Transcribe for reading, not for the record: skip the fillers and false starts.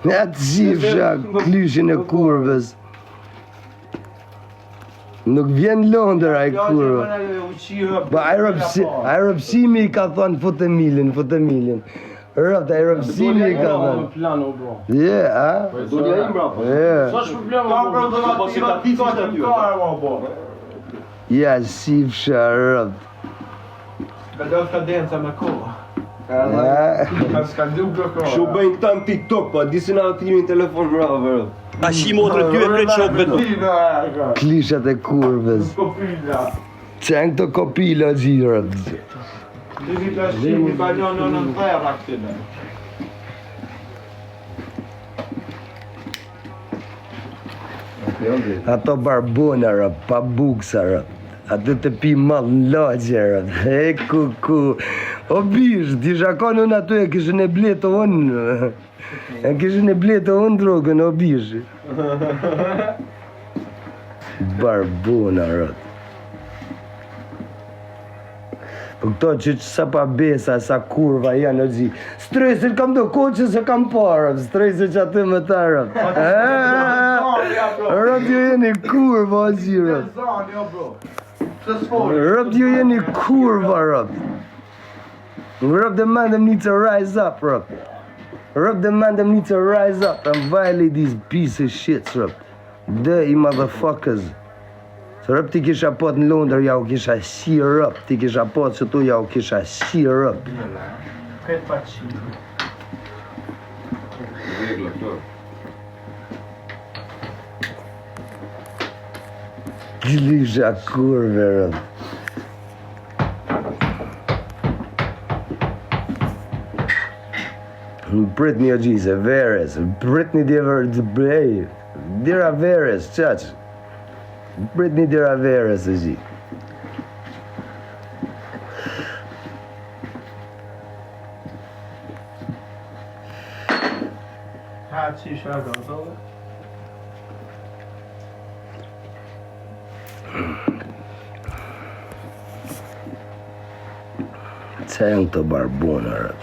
Ja të shifsha klyshin e kurvës. Nuk vjen Londër ai kurvë. Po aeropsimi i ka thonë fut Emilin. Rëft, aeropsimi i ka thonë. Je, a? Zonja im brapa. Ja, shifsha rëft. Ka do kadenca me kohë. Shu bëjnë këta në TikTok, pa disi na atimi në telefon bravo, rëft. A shi motrë ty e prej shok vetë. Klishat e kurvës. Qenë këto kopila gjirët. Dini të shqimi balion në nëndhera këtine. Ato barbona rëp, pa buksa rëp. Ato të pi malë në lagje rëp. E ku. O bish, disha konë unë ato e kishën e bletë unë. E kishën e bletë unë drogën, o bish. Barbona rëp. Po këto që sa pa besa, sa kurva janë o gji. Stresin kam do koqë se kam parë, stresin që aty më ta rëp. Rëp ju jeni kurva o gji rëp. Rëp ju jeni kurva rëp. Rëp the man them need to rise up rëp. Rëp the man them need to rise up and violate these piece of shits rëp. The motherfuckers. Rëp ti kisha pot në Londër, ja u kisha si rëp. Ti kisha pot që tu, ja u kisha si rëp. Këtë pa qimë. Glisha kurve rëp. Britney o gjise, Veres. Britney dira Veres, qaq. Britney dira Veres o gji. Ha qisha gëzohë. Qenë këto barbona rëp.